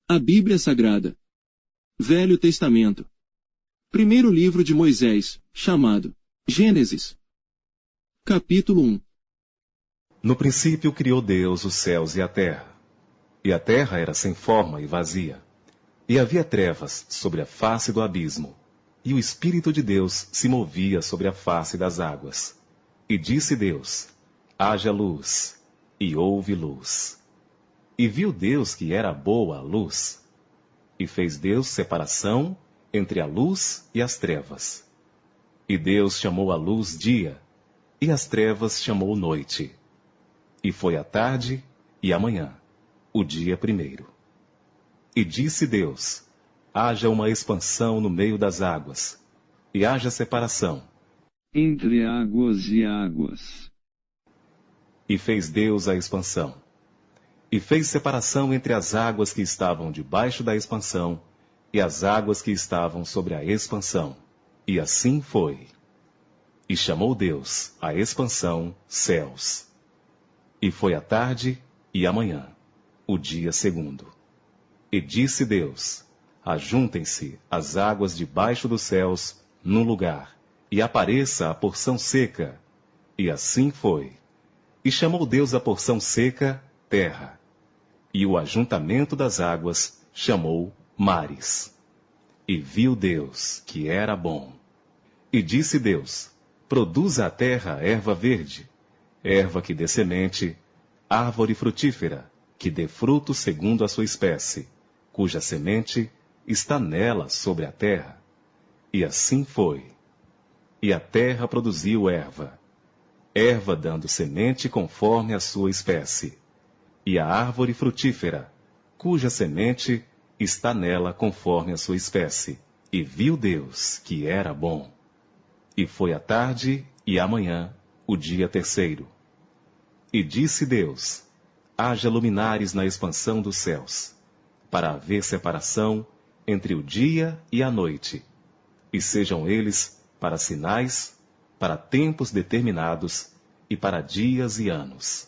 A Bíblia Sagrada. Velho Testamento. Primeiro livro de Moisés, chamado Gênesis. Capítulo 1. No princípio criou Deus os céus e a terra. E a terra era sem forma e vazia. E havia trevas sobre a face do abismo. E o Espírito de Deus se movia sobre a face das águas. E disse Deus: haja luz. E houve luz. E viu Deus que era boa a luz. E fez Deus separação entre a luz e as trevas. E Deus chamou a luz dia, e as trevas chamou noite. E foi a tarde e a manhã, o dia primeiro. E disse Deus: haja uma expansão no meio das águas, e haja separação entre águas e águas. E fez Deus a expansão. E fez separação entre as águas que estavam debaixo da expansão e as águas que estavam sobre a expansão. E assim foi. E chamou Deus a expansão céus. E foi a tarde e a manhã, o dia segundo. E disse Deus: ajuntem-se as águas debaixo dos céus num lugar, e apareça a porção seca. E assim foi. E chamou Deus a porção seca terra, e o ajuntamento das águas chamou mares. E viu Deus que era bom. E disse Deus: produza a terra erva verde, erva que dê semente, árvore frutífera, que dê fruto segundo a sua espécie, cuja semente está nela sobre a terra. E assim foi. E a terra produziu erva, erva dando semente conforme a sua espécie, e a árvore frutífera, cuja semente está nela conforme a sua espécie. E viu Deus que era bom. E foi a tarde e a manhã, o dia terceiro. E disse Deus: haja luminares na expansão dos céus, para haver separação entre o dia e a noite, e sejam eles para sinais, para tempos determinados, e para dias e anos.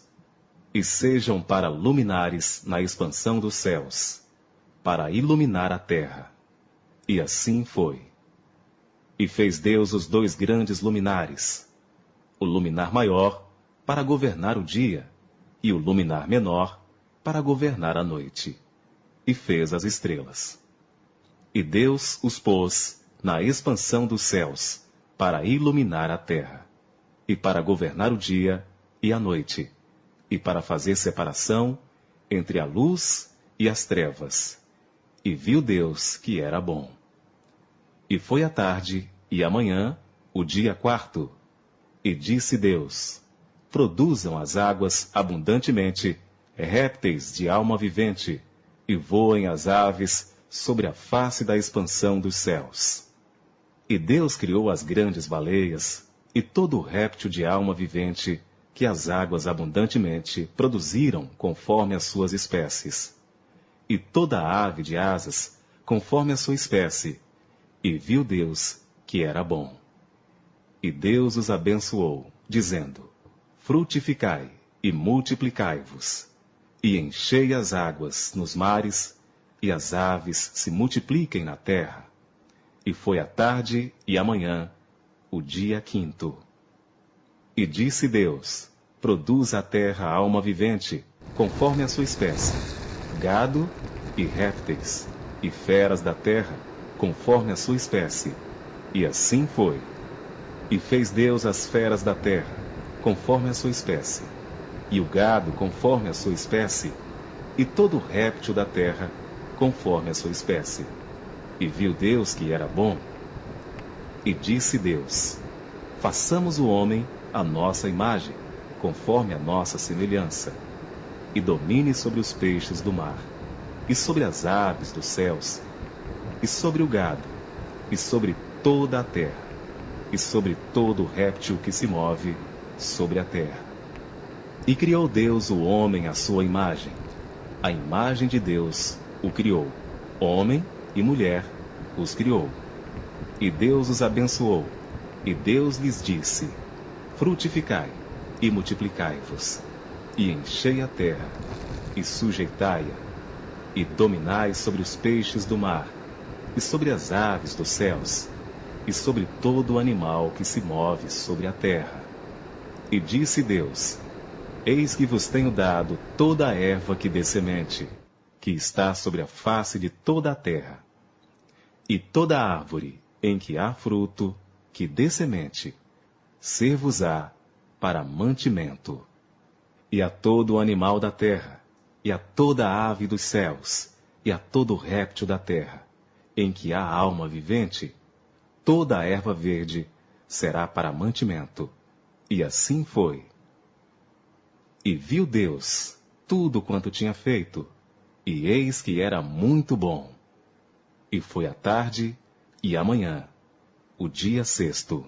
E sejam para luminares na expansão dos céus, para iluminar a terra. E assim foi. E fez Deus os dois grandes luminares, o luminar maior para governar o dia, e o luminar menor para governar a noite. E fez as estrelas. E Deus os pôs na expansão dos céus, para iluminar a terra, e para governar o dia e a noite, e para fazer separação entre a luz e as trevas. E viu Deus que era bom. E foi a tarde e a manhã, o dia quarto. E disse Deus: produzam as águas abundantemente répteis de alma vivente, e voem as aves sobre a face da expansão dos céus. E Deus criou as grandes baleias, e todo o réptil de alma vivente, que as águas abundantemente produziram conforme as suas espécies. E toda a ave de asas, conforme a sua espécie. E viu Deus que era bom. E Deus os abençoou, dizendo: frutificai e multiplicai-vos, e enchei as águas nos mares, e as aves se multipliquem na terra. E foi a tarde e a manhã, o dia quinto. E disse Deus: produza a terra alma vivente, conforme a sua espécie, gado e répteis, e feras da terra, conforme a sua espécie. E assim foi. E fez Deus as feras da terra, conforme a sua espécie, e o gado conforme a sua espécie, e todo o réptil da terra, conforme a sua espécie. E viu Deus que era bom. E disse Deus: façamos o homem à nossa imagem, conforme a nossa semelhança, e domine sobre os peixes do mar, e sobre as aves dos céus, e sobre o gado, e sobre toda a terra, e sobre todo réptil que se move sobre a terra. E criou Deus o homem à sua imagem. A imagem de Deus o criou. Homem e mulher os criou. E Deus os abençoou. E Deus lhes disse: frutificai e multiplicai-vos, e enchei a terra, e sujeitai-a, e dominai sobre os peixes do mar, e sobre as aves dos céus, e sobre todo animal que se move sobre a terra. E disse Deus: Eis que vos tenho dado toda a erva que dê semente, que está sobre a face de toda a terra, e toda árvore em que há fruto, que dê semente, ser-vos-á para mantimento. E a todo animal da terra, e a toda ave dos céus, e a todo réptil da terra, em que há alma vivente, toda a erva verde será para mantimento. E assim foi. E viu Deus tudo quanto tinha feito, e eis que era muito bom. E foi a tarde e a manhã, o dia sexto.